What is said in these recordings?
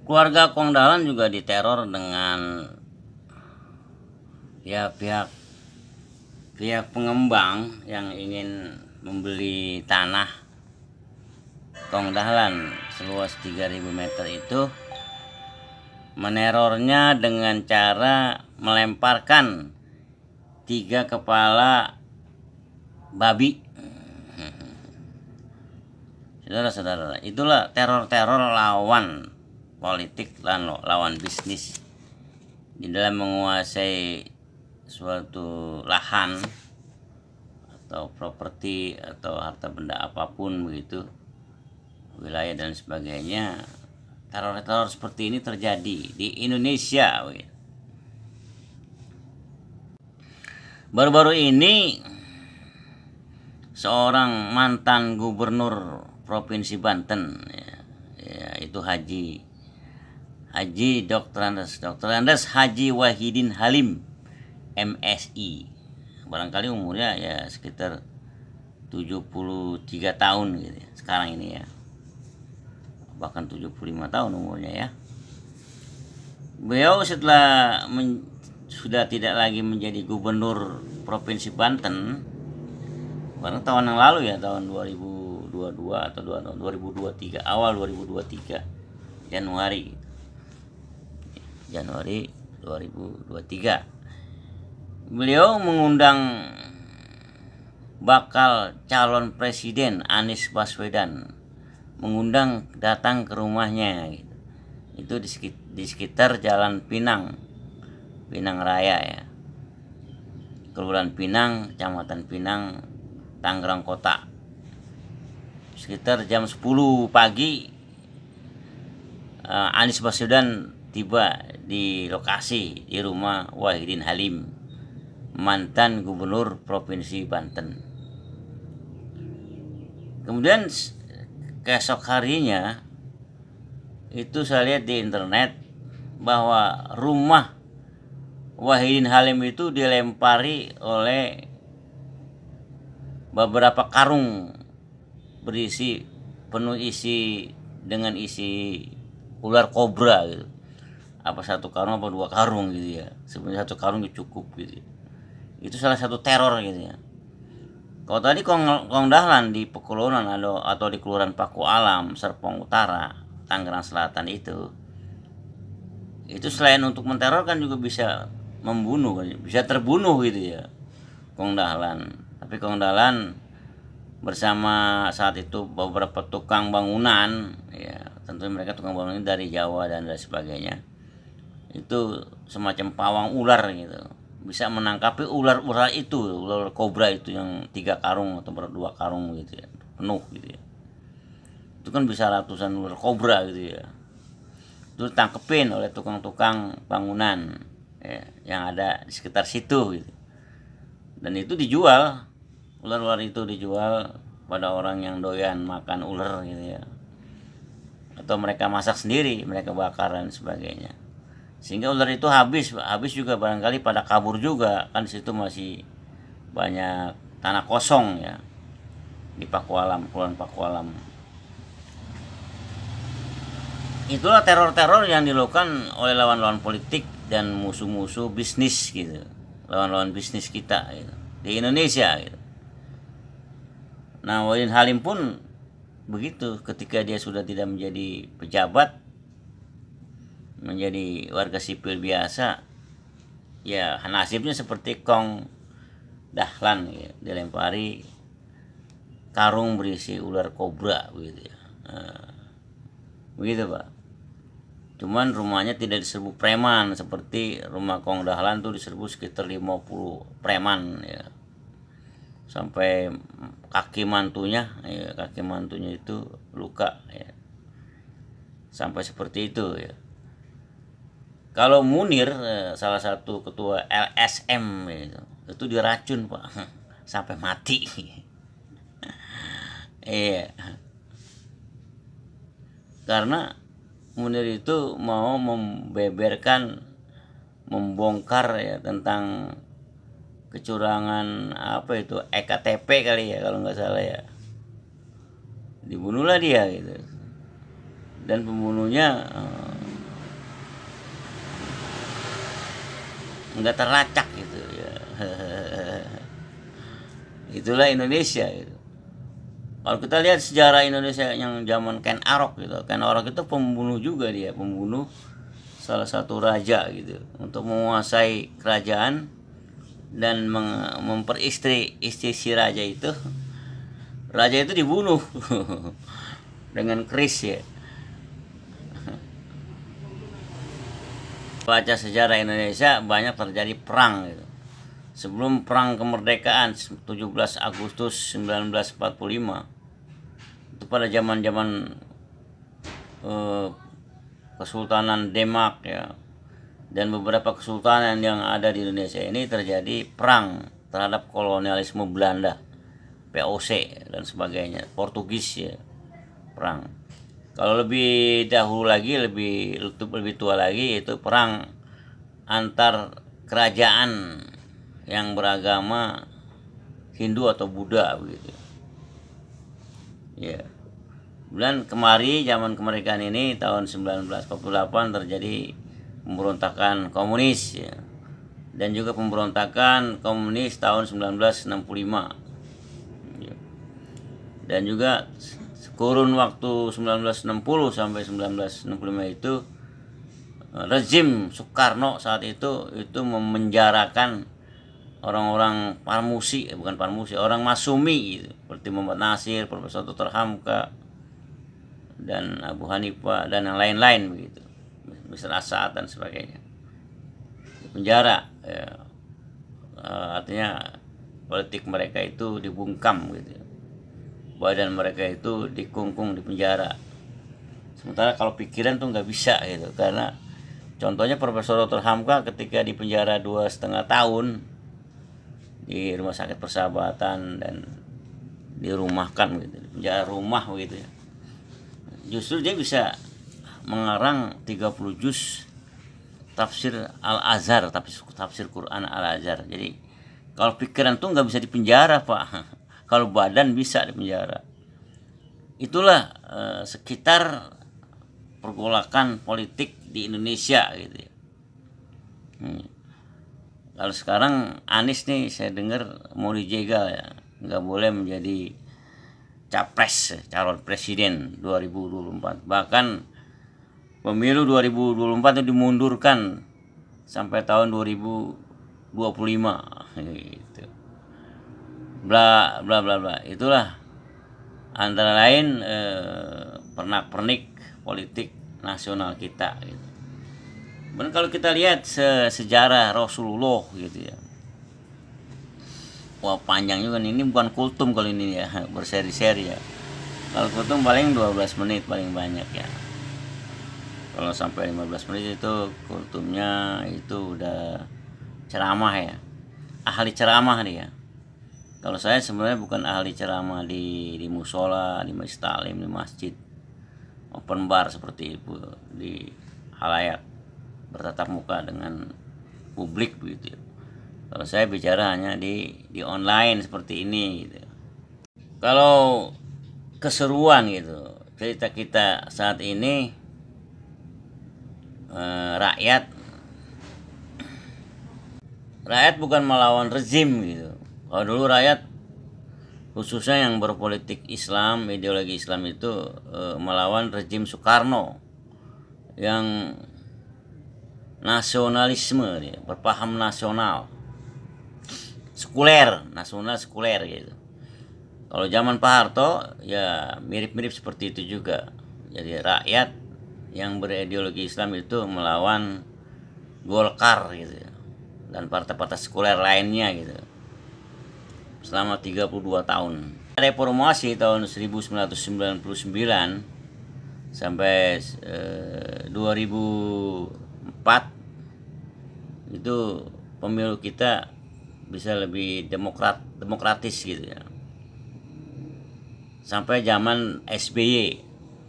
Keluarga Kong Dahlan juga diteror dengan ya pihak pengembang yang ingin membeli tanah Kong Dahlan seluas 3.000 meter itu, menerornya dengan cara melemparkan 3 kepala babi. Saudara-saudara, itulah teror-teror lawan politik dan lawan bisnis di dalam menguasai suatu lahan atau properti atau harta benda apapun begitu, wilayah dan sebagainya. Teror-teror seperti ini terjadi di Indonesia. Baru-baru ini seorang mantan gubernur Provinsi Banten, yaitu Haji Dr. Andes Haji Wahidin Halim MSI, barangkali umurnya ya sekitar 73 tahun gitu ya, sekarang ini ya, bahkan 75 tahun umurnya ya. Beliau setelah sudah tidak lagi menjadi gubernur Provinsi Banten pada tahun yang lalu ya, tahun 2022 atau 2023, awal 2023 Januari 2023, beliau mengundang bakal calon presiden Anies Baswedan, mengundang datang ke rumahnya gitu. Itu di sekitar Jalan Pinang Raya ya, Kelurahan Pinang, Kecamatan Pinang, Tangerang Kota. Sekitar jam 10 pagi Anies Baswedan tiba di lokasi di rumah Wahidin Halim, mantan gubernur Provinsi Banten. Kemudian keesok harinya itu saya lihat di internet bahwa rumah Wahidin Halim itu dilempari oleh beberapa karung berisi dengan isi ular kobra gitu. Apa satu karung apa 2 karung gitu ya. Sebenarnya 1 karung cukup gitu. Itu salah satu teror gitu ya. Kalau tadi Kong Dahlan di Pekulongan atau di Kelurahan Paku Alam, Serpong Utara, Tangerang Selatan itu selain untuk menteror kan juga bisa membunuh, bisa terbunuh gitu ya Kong Dahlan. Tapi Kong Dahlan bersama saat itu beberapa tukang bangunan ya, tentu mereka tukang bangunan dari Jawa dan lain sebagainya, itu semacam pawang ular gitu, bisa menangkapi ular itu, ular kobra itu yang 3 karung atau 2 karung gitu ya, penuh gitu ya. Itu kan bisa ratusan ular kobra gitu ya. Itu tangkepin oleh tukang-tukang bangunan ya, yang ada di sekitar situ gitu. Dan itu dijual, ular-ular itu dijual pada orang yang doyan makan ular gitu ya, atau mereka masak sendiri, mereka bakar dan sebagainya, sehingga ular itu habis juga, barangkali pada kabur juga kan. Di situ masih banyak tanah kosong ya di Pakualam, Kelurahan Pakualam. Itulah teror-teror yang dilakukan oleh lawan-lawan politik dan musuh-musuh bisnis gitu, lawan-lawan bisnis kita gitu, di Indonesia gitu. Nah, Wahidin Halim pun begitu, ketika dia sudah tidak menjadi pejabat, menjadi warga sipil biasa, ya nasibnya seperti Kong Dahlan ya, dilempari karung berisi ular kobra begitu ya. Begitu Pak. Cuman rumahnya tidak diserbu preman seperti rumah Kong Dahlan tuh diserbu sekitar 50 preman ya. Sampai kaki mantunya itu luka ya. Sampai seperti itu ya. Kalau Munir, salah satu ketua LSM itu diracun Pak sampai mati. Iya. Karena Munir itu mau membongkar ya tentang kecurangan apa itu, EKTP kali ya kalau nggak salah ya. Dibunuhlah dia gitu. Dan pembunuhnya nggak terlacak gitu ya. Itulah Indonesia gitu. Kalau kita lihat sejarah Indonesia yang zaman Ken Arok gitu, Ken Arok itu pembunuh juga, dia pembunuh salah satu raja gitu untuk menguasai kerajaan dan memperistri istri si raja itu. Raja itu dibunuh dengan keris ya. Baca sejarah Indonesia banyak terjadi perang gitu. Sebelum perang kemerdekaan 17 Agustus 1945, itu pada zaman-zaman Kesultanan Demak ya, dan beberapa kesultanan yang ada di Indonesia ini terjadi perang terhadap kolonialisme Belanda, VOC dan sebagainya, Portugis ya, perang. Kalau lebih dahulu lagi, lebih tua lagi, itu perang antar kerajaan yang beragama Hindu atau Buddha begitu. Ya. Bulan kemari zaman kemerdekaan ini tahun 1948 terjadi pemberontakan komunis ya. Dan juga pemberontakan komunis tahun 1965. Ya. Dan juga kurun waktu 1960 sampai 1965 itu rezim Soekarno saat itu memenjarakan orang-orang Parmusi, bukan Parmusi, orang Masumi gitu, seperti Muhammad Nasir, Profesor Dr. Hamka dan Abu Hanifah dan yang lain-lain begitu, Mr. Asad dan sebagainya, di penjara ya. Artinya politik mereka itu dibungkam gitu, badan mereka itu dikungkung di penjara. Sementara kalau pikiran tuh nggak bisa gitu, karena contohnya Profesor Dr. Hamka ketika di penjara 2,5 tahun di Rumah Sakit Persahabatan dan dirumahkan gitu, di penjara rumah begitu ya. Justru dia bisa mengarang 30 juz tafsir Al-Azhar, tafsir Quran Al-Azhar. Jadi kalau pikiran tuh nggak bisa dipenjara Pak, kalau badan bisa dipenjara. Itulah sekitar pergolakan politik di Indonesia gitu ya. Kalau sekarang Anies nih saya dengar mau dijegal ya, nggak boleh menjadi capres calon presiden 2024. Bahkan pemilu 2024 itu dimundurkan sampai tahun 2025 gitu. Bla bla bla bla. Itulah antara lain pernak-pernik politik nasional kita gitu. Dan kalau kita lihat sejarah Rasulullah gitu ya, wah panjang juga nih. Ini bukan kultum kalau ini ya, berseri-seri ya. Kalau kultum paling 12 menit paling banyak ya. Kalau sampai 15 menit itu kultumnya itu udah ceramah ya, ahli ceramah dia. Kalau saya sebenarnya bukan ahli ceramah di musola, di majelis taklim, di masjid, open bar seperti itu, di halayak bertatap muka dengan publik begitu. Kalau saya bicara hanya di online seperti ini gitu. Kalau keseruan gitu cerita kita saat ini, rakyat bukan melawan rezim gitu. Kalau dulu rakyat khususnya yang berpolitik Islam, ideologi Islam itu melawan rezim Soekarno yang nasionalisme dia, berpaham nasional, sekuler, nasional sekuler gitu. Kalau zaman Pak Harto ya mirip-mirip seperti itu juga. Jadi rakyat yang berideologi Islam itu melawan Golkar gitu dan partai-partai sekuler lainnya gitu selama 32 tahun. Reformasi tahun 1999 sampai 2004 itu pemilu kita bisa lebih demokratis gitu ya. Sampai zaman SBY,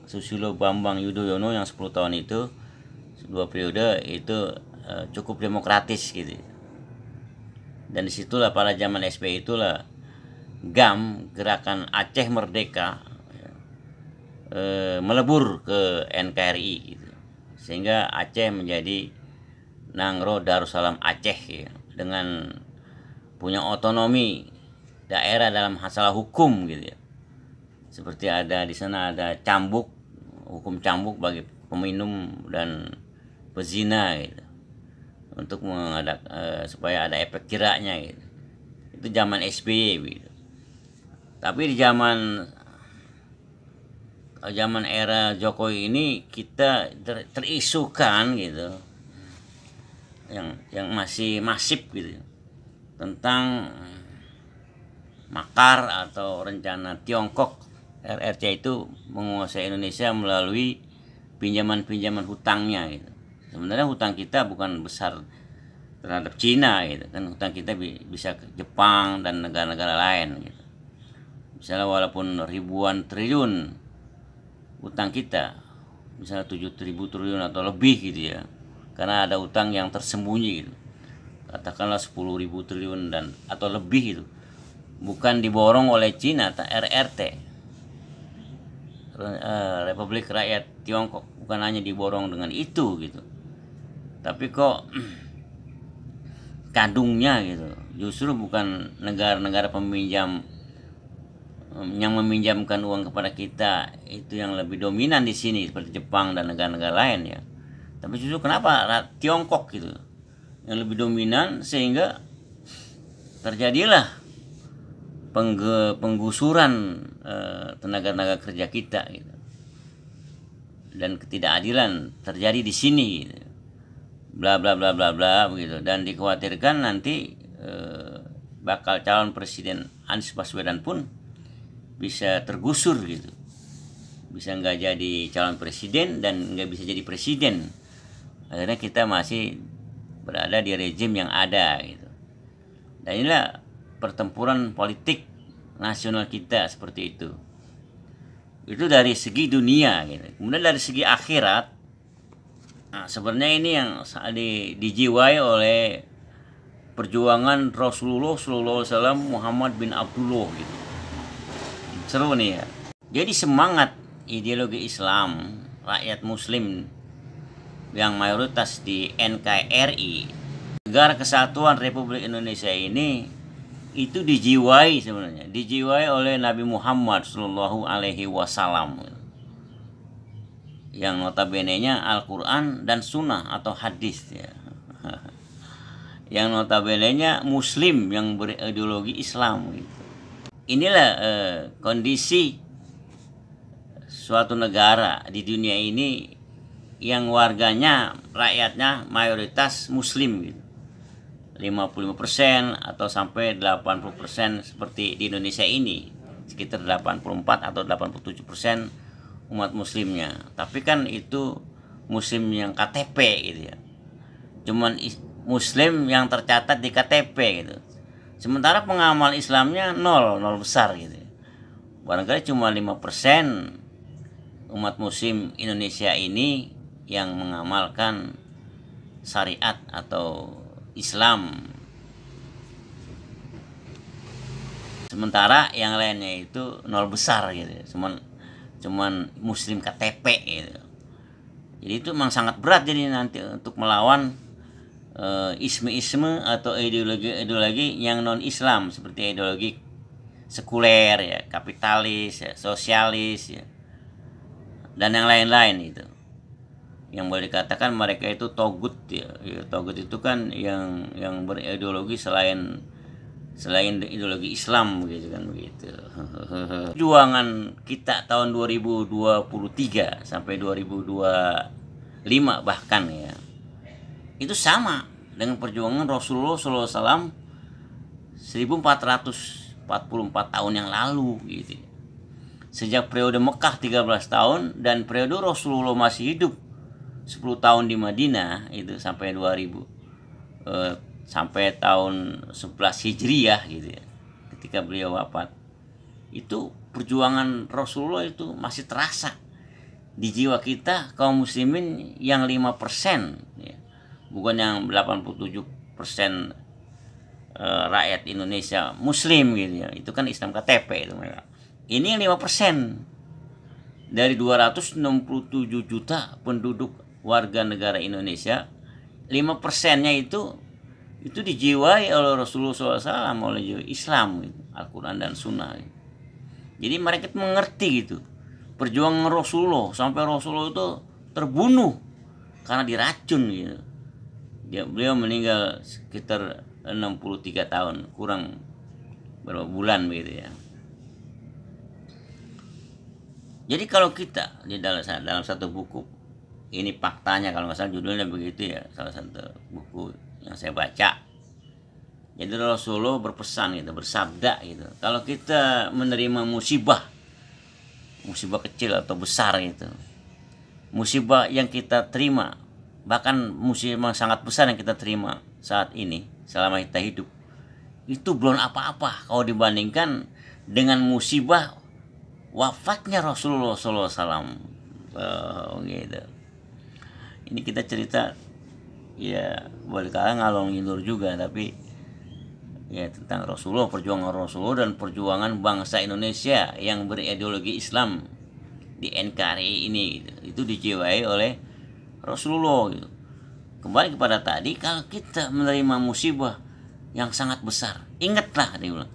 Susilo Bambang Yudhoyono yang 10 tahun itu, 2 periode itu cukup demokratis gitu. Dan disitulah pada zaman SBY itulah GAM, Gerakan Aceh Merdeka, melebur ke NKRI gitu. Sehingga Aceh menjadi Nangro Darussalam Aceh ya, dengan punya otonomi daerah dalam masalah hukum gitu ya. Seperti ada di sana ada cambuk, hukum cambuk bagi peminum dan pezina gitu. Untuk supaya ada efek jeraknya gitu. Itu zaman SBY gitu. Tapi di zaman era Jokowi ini kita terisukan gitu, yang masih masif gitu tentang makar atau rencana Tiongkok RRC itu menguasai Indonesia melalui pinjaman hutangnya gitu. Sebenarnya hutang kita bukan besar terhadap Cina gitu kan, hutang kita bisa ke Jepang dan negara-negara lain gitu. Misalnya walaupun ribuan triliun hutang kita, misalnya 7.000 triliun atau lebih gitu ya, karena ada hutang yang tersembunyi gitu, katakanlah 10.000 triliun dan atau lebih itu bukan diborong oleh Cina, RRT, Republik Rakyat Tiongkok, bukan hanya diborong dengan itu gitu, tapi kok kadungnya gitu justru bukan negara-negara peminjam yang meminjamkan uang kepada kita itu yang lebih dominan di sini seperti Jepang dan negara-negara lain ya, tapi justru kenapa Tiongkok gitu yang lebih dominan, sehingga terjadilah penggusuran tenaga kerja kita gitu. Dan ketidakadilan terjadi di sini gitu. Bla bla bla bla bla begitu, dan dikhawatirkan nanti bakal calon presiden Anies Baswedan pun bisa tergusur gitu, bisa nggak jadi calon presiden dan nggak bisa jadi presiden. Akhirnya kita masih berada di rejim yang ada gitu. Dan inilah pertempuran politik nasional kita seperti itu. Itu dari segi dunia gitu. Kemudian dari segi akhirat, nah, sebenarnya ini yang dijiwai oleh perjuangan Rasulullah SAW Muhammad bin Abdullah gitu. Seru nih ya. Jadi semangat ideologi Islam rakyat Muslim yang mayoritas di NKRI, Negara Kesatuan Republik Indonesia ini, itu dijiwai sebenarnya, dijiwai oleh Nabi Muhammad Shallallahu Alaihi Wasallam, yang notabene-nya Al-Quran dan Sunnah atau hadis ya. Yang notabene-nya Muslim yang berideologi Islam gitu. Inilah kondisi suatu negara di dunia ini yang warganya, rakyatnya mayoritas Muslim gitu. 55% atau sampai 80% seperti di Indonesia ini, sekitar 84 atau 87% umat Muslimnya. Tapi kan itu Muslim yang KTP gitu ya, cuman Muslim yang tercatat di KTP gitu. Sementara pengamal Islamnya nol besar gitu. Barangkali cuma 5% umat Muslim Indonesia ini yang mengamalkan syariat atau Islam. Sementara yang lainnya itu nol besar gitu. Cuman Muslim KTP gitu. Jadi itu memang sangat berat jadi nanti untuk melawan isme-isme atau ideologi yang non Islam seperti ideologi sekuler ya, kapitalis ya, sosialis ya, dan yang lain-lain itu. Yang boleh dikatakan mereka itu togut ya. Togut itu kan yang berideologi selain ideologi Islam gitu kan begitu. Perjuangan kita tahun 2023 sampai 2025 bahkan ya, itu sama dengan perjuangan Rasulullah SAW 1444 tahun yang lalu gitu. Sejak periode Mekah 13 tahun dan periode Rasulullah masih hidup 10 tahun di Madinah itu sampai 2000 sampai tahun 11 Hijriyah gitu ya, ketika beliau wafat. Itu perjuangan Rasulullah itu masih terasa di jiwa kita kaum muslimin yang 5% ya. Bukan yang 87% rakyat Indonesia Muslim gitu ya. Itu kan Islam KTP itu mereka. Ini yang 5% dari 267 juta penduduk warga negara Indonesia 5%-nya itu dijiwai oleh Rasulullah SAW, oleh Islam gitu, Al-Quran dan Sunnah gitu. Jadi mereka itu mengerti gitu perjuangan Rasulullah, sampai Rasulullah itu terbunuh karena diracun gitu. Beliau meninggal sekitar 63 tahun, kurang berapa bulan begitu ya. Jadi kalau kita di dalam satu buku, ini faktanya kalau nggak salah judulnya begitu ya, salah satu buku yang saya baca. Jadi Rasulullah berpesan gitu, bersabda gitu. Kalau kita menerima musibah kecil atau besar gitu, musibah yang kita terima, bahkan musibah sangat besar yang kita terima saat ini selama kita hidup, itu belum apa-apa kalau dibandingkan dengan musibah wafatnya Rasulullah SAW. Gitu. Ini kita cerita ya boleh kalian ngalor ngidur juga, tapi ya tentang Rasulullah, perjuangan Rasulullah dan perjuangan bangsa Indonesia yang berideologi Islam di NKRI ini gitu. Itu dijiwai oleh Rasulullah gitu. Kembali kepada tadi, kalau kita menerima musibah yang sangat besar, ingatlah dia bilang,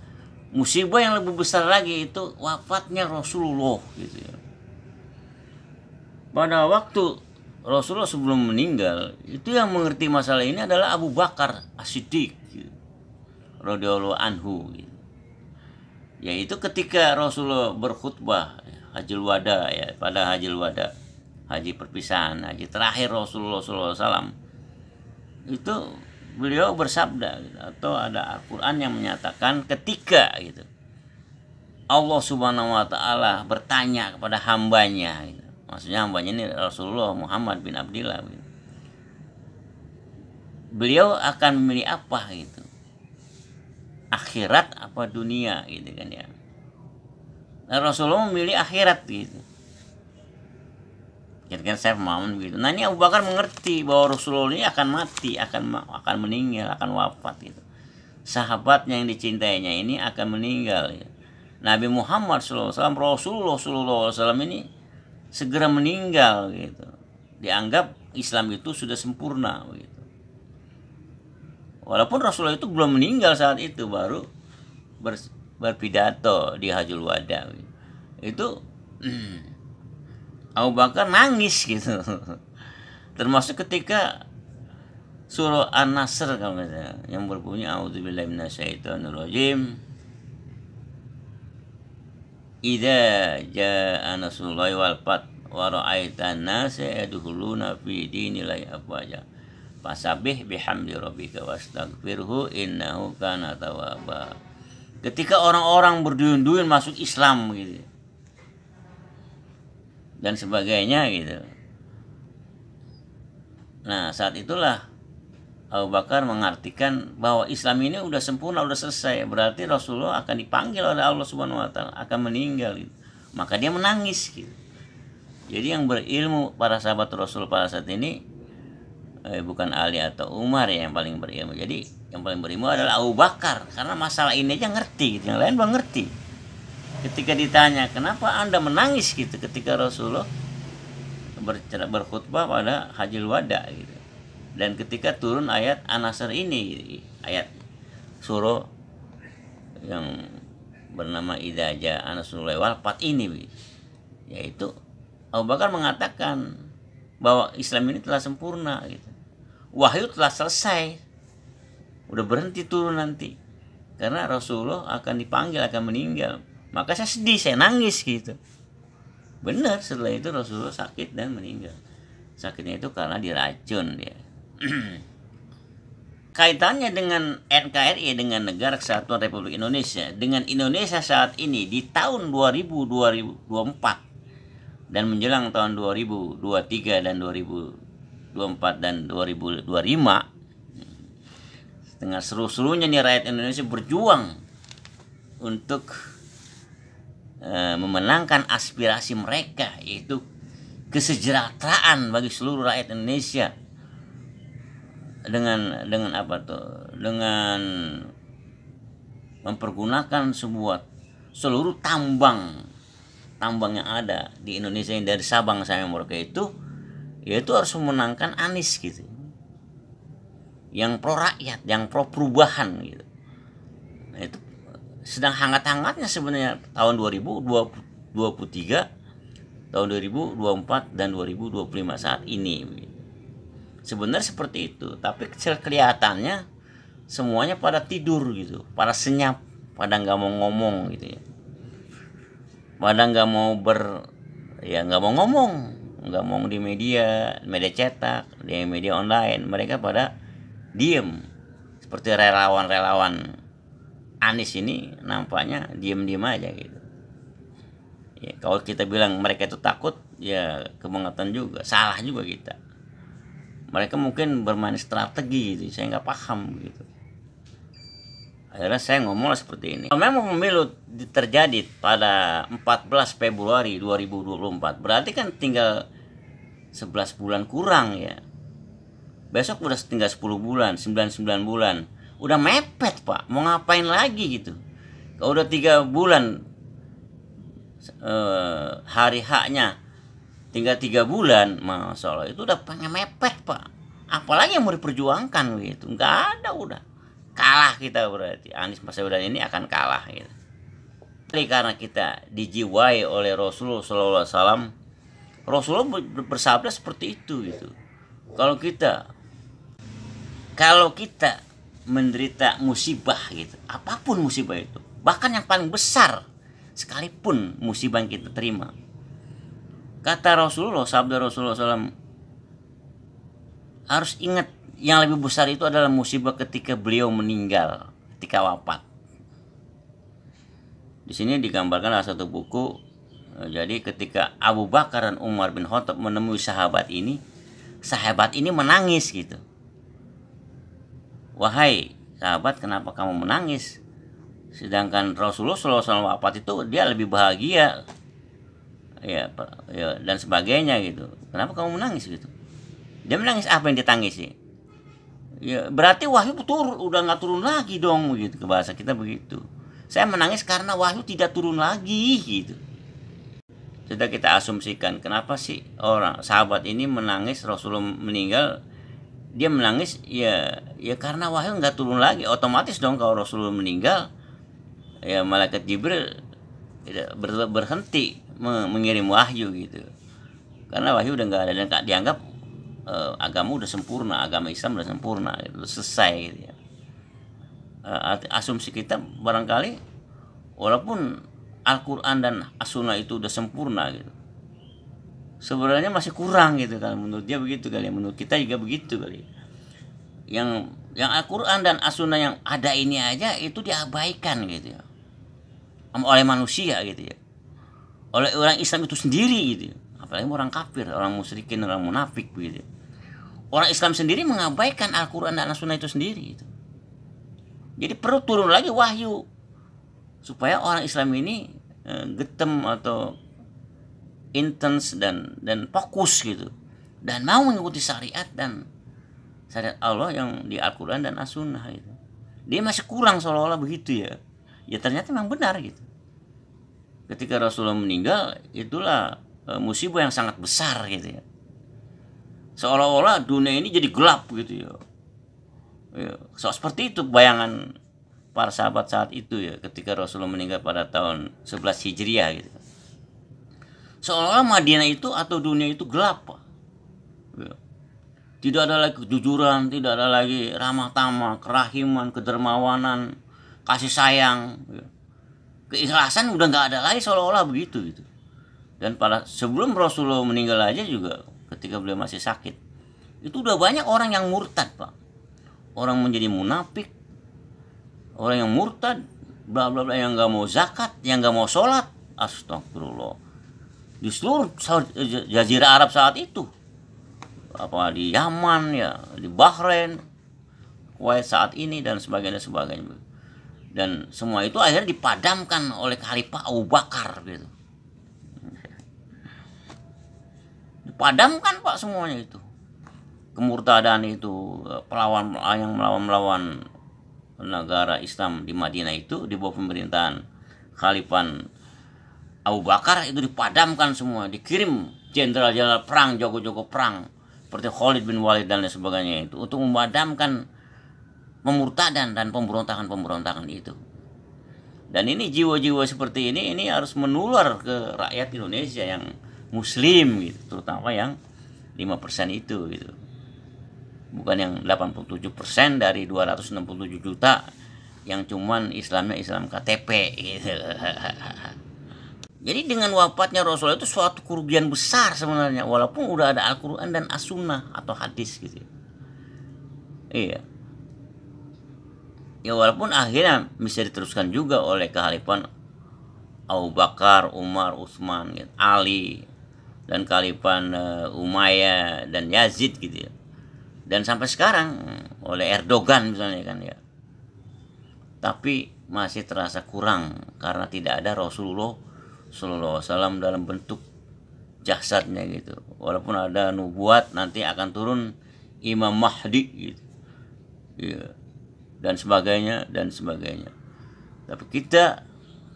musibah yang lebih besar lagi itu wafatnya Rasulullah gitu ya. Pada waktu Rasulullah sebelum meninggal, itu yang mengerti masalah ini adalah Abu Bakar As-Siddiq gitu, radhiyallahu anhu gitu. Yaitu ketika Rasulullah berkhutbah Hajjul Wada ya, pada Hajjul Wada, haji perpisahan, haji terakhir Rasulullah SAW, itu beliau bersabda gitu, atau ada Al-Quran yang menyatakan ketika gitu Allah Subhanahu wa Ta'ala bertanya kepada hambanya gitu. Maksudnya hambanya ini Rasulullah Muhammad bin Abdillah gitu. Beliau akan memilih apa gitu, akhirat apa dunia gitu kan ya. Nah, Rasulullah memilih akhirat gitu. Kira-kira saya pemahaman begitu. Nah ini Abu Bakar mengerti bahwa Rasulullah ini akan mati, akan meninggal, akan wafat gitu. Sahabatnya yang dicintainya ini akan meninggal gitu. Nabi Muhammad SAW, Rasulullah SAW ini segera meninggal gitu. Dianggap Islam itu sudah sempurna gitu. Walaupun Rasulullah itu belum meninggal saat itu, baru berpidato di Hajjul Wada gitu. Itu Abu Bakar nangis gitu. Termasuk ketika surah An-Nasr kalau misalnya, yang berbunyi a'udzubillahi minasyaitonirrajim, idza jaa nasrullahi wal fath wa ra'aitan nasa yadkhuluna fi dinillahi afwaja fasabbih bihamdi rabbika wastaghfirhu innahu kana tawwaba. Ketika orang-orang berduyun-duyun masuk Islam gitu dan sebagainya gitu. Nah saat itulah Abu Bakar mengartikan bahwa Islam ini udah sempurna, udah selesai. Berarti Rasulullah akan dipanggil oleh Allah Subhanahu wa Ta'ala, akan meninggal gitu. Maka dia menangis gitu. Jadi yang berilmu para sahabat Rasul pada saat ini bukan Ali atau Umar yang paling berilmu. Jadi yang paling berilmu adalah Abu Bakar, karena masalah ini aja ngerti gitu. Yang lain belum ngerti. Ketika ditanya kenapa Anda menangis gitu ketika Rasulullah berkhutbah pada Hajjul Wada gitu. Dan ketika turun ayat An-Nasr ini, ayat surah yang bernama idza jaa nasrullahi wal fath ini, yaitu Abu Bakar mengatakan bahwa Islam ini telah sempurna gitu. Wahyu telah selesai. Udah berhenti turun nanti. Karena Rasulullah akan dipanggil, akan meninggal. Maka saya sedih, saya nangis gitu. Benar, setelah itu Rasulullah sakit dan meninggal. Sakitnya itu karena diracun dia. Kaitannya dengan NKRI, dengan Negara Kesatuan Republik Indonesia, dengan Indonesia saat ini di tahun 2024 dan menjelang tahun 2023 dan 2024 dan 2025, dengan seru-serunya nih rakyat Indonesia berjuang untuk memenangkan aspirasi mereka, yaitu kesejahteraan bagi seluruh rakyat Indonesia. Dengan apa tuh? Dengan mempergunakan seluruh tambang yang ada di Indonesia yang dari Sabang sampai Merauke itu, yaitu harus memenangkan Anies gitu. yang pro rakyat, yang pro perubahan gitu. Nah, itu sedang hangat-hangatnya sebenarnya tahun 2023, tahun 2024 dan 2025 saat ini. Sebenarnya seperti itu, tapi kelihatannya semuanya pada tidur gitu, pada senyap, pada nggak mau ngomong gitu ya, pada nggak mau nggak mau ngomong, nggak mau di media cetak, di media online, mereka pada diem. Seperti relawan-relawan Anies ini nampaknya diem-diem aja gitu ya. Kalau kita bilang mereka itu takut, ya kebangetan juga, salah juga kita. Mereka mungkin bermain strategi gitu, saya nggak paham gitu. Akhirnya saya ngomong seperti ini. Kalau memang pemilu terjadi pada 14 Februari 2024, berarti kan tinggal 11 bulan kurang ya. Besok udah tinggal 10 bulan, 9 bulan. Udah mepet Pak, mau ngapain lagi gitu. Kalau udah 3 bulan hari haknya tinggal 3 bulan, Masya Allah, itu udah pengen mepet Pak. Apalagi yang mau diperjuangkan gitu, nggak ada, udah kalah kita berarti. Anies Baswedan ini akan kalah gitu. Karena kita dijiwai oleh Rasulullah SAW. Rasulullah bersabda seperti itu gitu. Kalau kita menderita musibah gitu, apapun musibah itu, bahkan yang paling besar sekalipun musibah yang kita terima, kata Rasulullah, sabda Rasulullah SAW, harus ingat yang lebih besar itu adalah musibah ketika beliau meninggal, ketika wafat. Di sini digambarkan dalam satu buku. Jadi ketika Abu Bakar dan Umar bin Khattab menemui sahabat ini menangis gitu. Wahai sahabat, kenapa kamu menangis? Sedangkan Rasulullah SAW wafat itu dia lebih bahagia, ya dan sebagainya gitu. Kenapa kamu menangis gitu? Dia menangis, apa yang ditangisi? Ya berarti wahyu udah nggak turun lagi dong, begitu ke bahasa kita begitu. Saya menangis karena wahyu tidak turun lagi gitu. Sudah kita asumsikan, kenapa sih orang sahabat ini menangis Rasulullah meninggal? Dia menangis ya karena wahyu nggak turun lagi. Otomatis dong kalau Rasulullah meninggal, ya malaikat Jibril berhenti mengirim wahyu gitu. Karena wahyu udah nggak ada dan dianggap agama udah sempurna, agama Islam udah sempurna, itu selesai gitu ya. Asumsi kita barangkali walaupun Al-Quran dan As-Sunnah itu udah sempurna gitu, sebenarnya masih kurang gitu kan, menurut dia begitu kali, menurut kita juga begitu kali. Yang Al-Quran dan As-Sunnah yang ada ini aja itu diabaikan gitu ya, oleh manusia gitu ya, oleh orang Islam itu sendiri gitu ya. Apalagi orang kafir, orang musyrikin, orang munafik begitu. Orang Islam sendiri mengabaikan Al-Quran dan As-Sunnah itu sendiri gitu. Jadi perlu turun lagi wahyu supaya orang Islam ini getem atau intens dan fokus gitu, dan mau mengikuti syariat Allah yang di Al-Quran dan As-Sunnah gitu. Dia masih kurang seolah-olah begitu ya. Ya ternyata memang benar gitu. Ketika Rasulullah meninggal, itulah musibah yang sangat besar gitu ya. Seolah-olah dunia ini jadi gelap gitu ya. Seperti itu bayangan para sahabat saat itu ya, ketika Rasulullah meninggal pada tahun 11 Hijriah gitu. Seolah-olah Madinah itu atau dunia itu gelap Pak. Ya. Tidak ada lagi kejujuran, tidak ada lagi ramah tamah, kerahiman, kedermawanan, kasih sayang, ya. Keikhlasan udah nggak ada lagi, seolah-olah begitu gitu. Dan sebelum Rasulullah meninggal aja juga, ketika beliau masih sakit, itu udah banyak orang yang murtad Pak. Orang menjadi munafik, orang yang murtad, bla bla bla, yang nggak mau zakat, yang nggak mau sholat, astagfirullah. Di seluruh Jazirah Arab saat itu, apa di Yaman ya, di Bahrain, Kuwait saat ini dan sebagainya. Dan semua itu akhirnya dipadamkan oleh Khalifah Abu Bakar gitu. Dipadamkan Pak semuanya itu. Kemurtadan itu, yang melawan negara Islam di Madinah itu di bawah pemerintahan Khalifah Abu Bakar itu dipadamkan semua, dikirim jenderal-jenderal perang, jago-jago perang seperti Khalid bin Walid dan lain sebagainya itu untuk memadamkan pemurtadan dan pemberontakan itu. Dan ini jiwa-jiwa seperti ini harus menular ke rakyat Indonesia yang muslim gitu, terutama yang 5% itu gitu. Bukan yang 87% dari 267 juta yang cuman Islamnya Islam KTP gitu. Jadi dengan wafatnya Rasulullah itu suatu kerugian besar sebenarnya, walaupun udah ada Al-Quran dan As-Sunnah atau hadis gitu. Iya. Ya walaupun akhirnya bisa diteruskan juga oleh kehalifan Abu Bakar, Umar, Utsman, gitu, Ali, dan kehalifan Umayyah dan Yazid gitu ya. Dan sampai sekarang oleh Erdogan misalnya kan ya. Tapi masih terasa kurang karena tidak ada Rasulullah Sallallahu Alaihi Wasallam dalam bentuk jasadnya gitu. Walaupun ada nubuat nanti akan turun Imam Mahdi gitu. Ya. Dan sebagainya. Tapi kita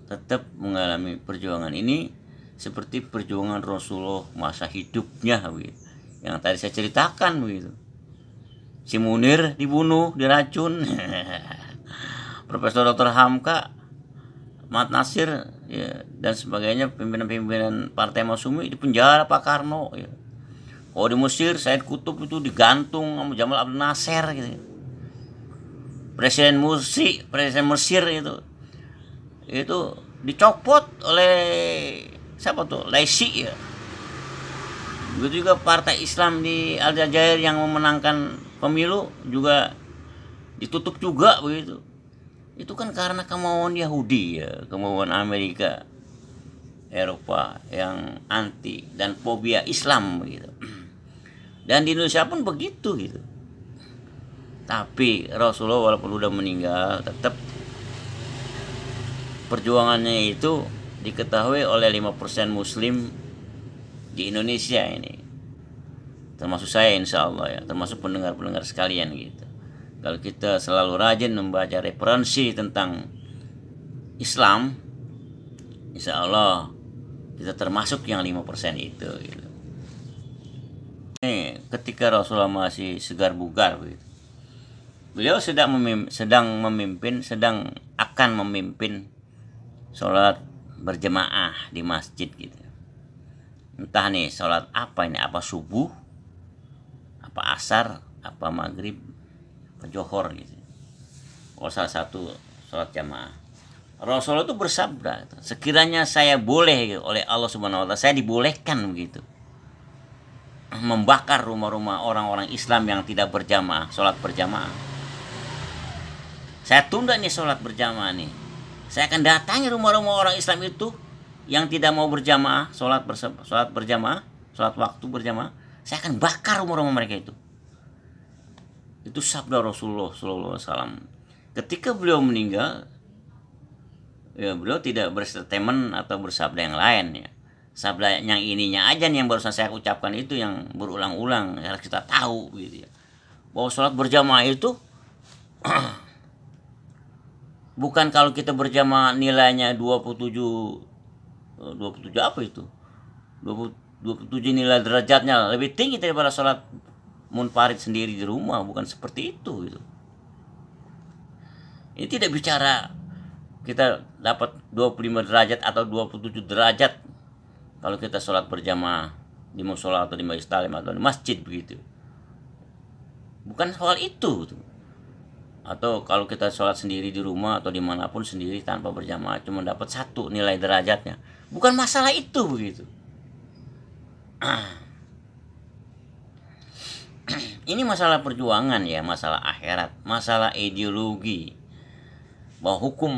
tetap mengalami perjuangan ini seperti perjuangan Rasulullah masa hidupnya begitu. Yang tadi saya ceritakan begitu. Si Munir dibunuh, diracun. Profesor Dr. Hamka, Mat Nasir ya, dan sebagainya, pimpinan-pimpinan Partai Masyumi di penjara Pak Karno ya. Oh di Mesir Said Kutub itu digantung sama Jamal Abdel Nasser gitu. Presiden Mesir itu dicopot oleh siapa tuh? Laisi ya. Begitu juga Partai Islam di Aljazair yang memenangkan pemilu juga ditutup juga begitu. Itu kan karena kemauan Yahudi ya, kemauan Amerika, Eropa yang anti dan fobia Islam begitu. Dan di Indonesia pun begitu gitu. Tapi Rasulullah walaupun udah meninggal, tetap perjuangannya itu diketahui oleh 5% muslim di Indonesia ini. Termasuk saya insya Allah ya, termasuk pendengar-pendengar sekalian gitu. Kalau kita selalu rajin membaca referensi tentang Islam, insya Allah kita termasuk yang 5% itu gitu. Ini ketika Rasulullah masih segar bugar begitu. Beliau sedang akan memimpin sholat berjemaah di masjid gitu. Entah nih sholat apa ini, apa subuh, apa asar, apa maghrib, apa johor gitu. Oh salah satu sholat jamaah. Rasulullah itu bersabda, sekiranya saya boleh gitu, oleh Allah Subhanahu Wa Taala, saya dibolehkan begitu membakar rumah-rumah orang-orang Islam yang tidak berjamaah, sholat berjamaah. Saya tunda nih sholat berjamaah nih. Saya akan datangi rumah-rumah orang Islam itu yang tidak mau berjamaah, sholat berjamaah, sholat waktu berjamaah. Saya akan bakar rumah-rumah mereka itu. Itu sabda Rasulullah SAW. Ketika beliau meninggal, ya beliau tidak berstatement atau bersabda yang lain ya. Sabda yang ininya aja nih yang barusan saya ucapkan itu yang berulang-ulang harus kita tahu gitu ya. Bahwa sholat berjamaah itu bukan kalau kita berjamaah nilainya 27 apa itu? 27 nilai derajatnya lebih tinggi daripada sholat munfarid sendiri di rumah, bukan seperti itu gitu. Ini tidak bicara kita dapat 25 derajat atau 27 derajat kalau kita sholat berjamaah di musola atau di majelis taklim atau di masjid begitu. Bukan soal itu gitu. Atau kalau kita sholat sendiri di rumah atau dimanapun sendiri tanpa berjamaah cuma dapat 1 nilai derajatnya, bukan masalah itu begitu. Ini masalah perjuangan ya, masalah akhirat, masalah ideologi, bahwa hukum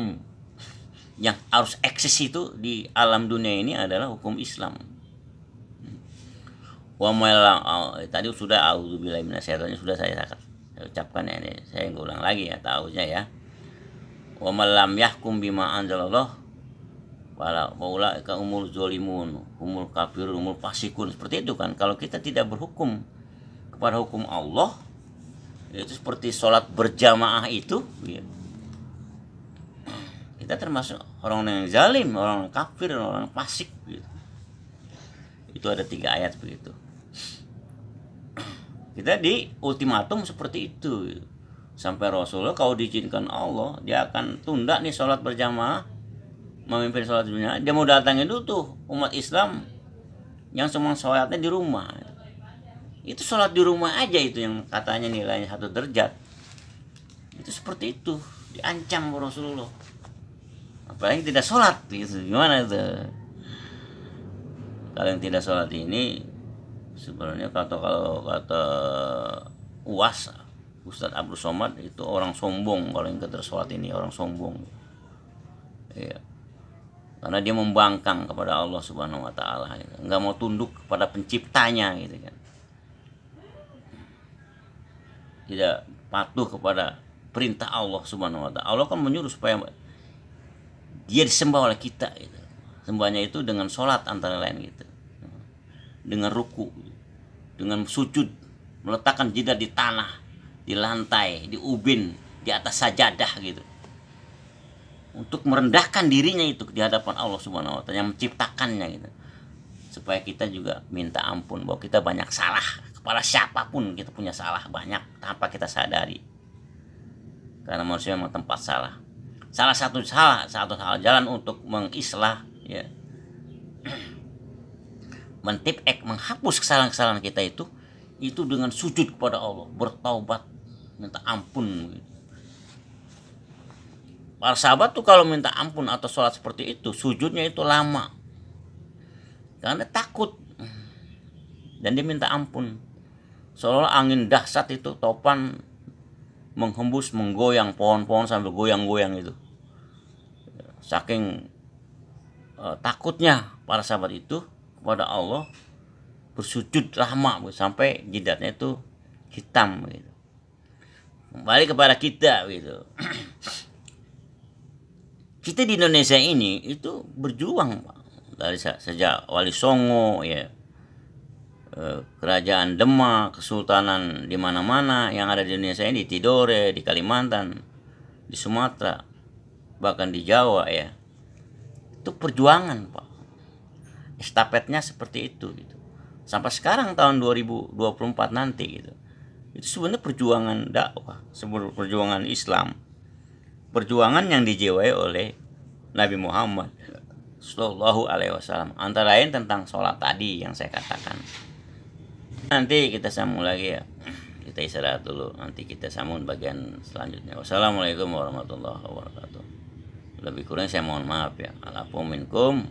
yang harus eksis itu di alam dunia ini adalah hukum Islam. Tadi sudah auzubillahi minasyaitonir sudah saya ucapkan ya, ini saya ulang lagi ya, tahunya ya. Wa malam yahkum bima anzalallah wala ulaika umul zalimun umul kafir umul fasikun, seperti itu kan. Kalau kita tidak berhukum kepada hukum Allah, itu seperti sholat berjamaah itu ya. Kita termasuk orang yang zalim, orang kafir, orang fasik gitu. Itu ada 3 ayat begitu. Kita di ultimatum seperti itu. Sampai Rasulullah kalau diizinkan Allah, dia akan tunda nih sholat berjamaah, memimpin sholat berjamaah. Dia mau datangin dulu tuh umat Islam yang semua sholatnya di rumah. Itu sholat di rumah aja itu yang katanya nilainya 1 derajat. Itu seperti itu, diancam Rasulullah. Apalagi tidak sholat gitu, gimana itu? Kalau yang tidak sholat ini sebenarnya kalau kata UAS Ustadz Abdul Somad itu orang sombong. Kalau yang tidak sholat ini orang sombong. Iya. Karena dia membangkang kepada Allah Subhanahu Wa Taala, gitu. Nggak mau tunduk kepada penciptanya, gitu kan. Tidak patuh kepada perintah Allah Subhanahu Wa Taala. Allah kan menyuruh supaya dia disembah oleh kita, gitu. Sembahnya itu dengan sholat antara lain, gitu. Dengan ruku, dengan sujud, meletakkan jidat di tanah, di lantai, di ubin, di atas sajadah, gitu. Untuk merendahkan dirinya itu di hadapan Allah Subhanahu Wa Taala yang menciptakannya, gitu. Supaya kita juga minta ampun bahwa kita banyak salah. Kepada siapapun kita punya salah banyak tanpa kita sadari. Karena manusia memang tempat salah. Salah satu hal jalan untuk mengislah, ya, mentipek, menghapus kesalahan-kesalahan kita itu dengan sujud kepada Allah, bertaubat, minta ampun. Para sahabat tuh kalau minta ampun atau sholat seperti itu, sujudnya itu lama, karena takut, dan dia minta ampun. Seolah angin dahsyat itu, topan menghembus, menggoyang pohon-pohon sambil goyang-goyang itu. Saking takutnya para sahabat itu kepada Allah, bersujud lama sampai jidatnya itu hitam, gitu. Kembali kepada kita, gitu. Kita di Indonesia ini itu berjuang, Pak. Dari sejak Wali Songo, ya, kerajaan Demak, kesultanan di mana-mana yang ada di Indonesia ini, di Tidore, di Kalimantan, di Sumatera, bahkan di Jawa, ya. Itu perjuangan, Pak. Estafetnya seperti itu, gitu. Sampai sekarang tahun 2024 nanti, gitu. Itu sebenarnya perjuangan dakwah, sebuah perjuangan Islam. Perjuangan yang dijiwai oleh Nabi Muhammad Sallallahu Alaihi Wasallam. Antara lain tentang sholat tadi yang saya katakan. Nanti kita sambung lagi, ya. Kita istirahat dulu. Nanti kita sambung bagian selanjutnya. Wassalamualaikum warahmatullahi wabarakatuh. Lebih kurang saya mohon maaf, ya. Alafu minkum.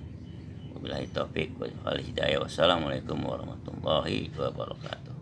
Wabillahi taufiq wal hidayah. Wassalamualaikum warahmatullahi wabarakatuh.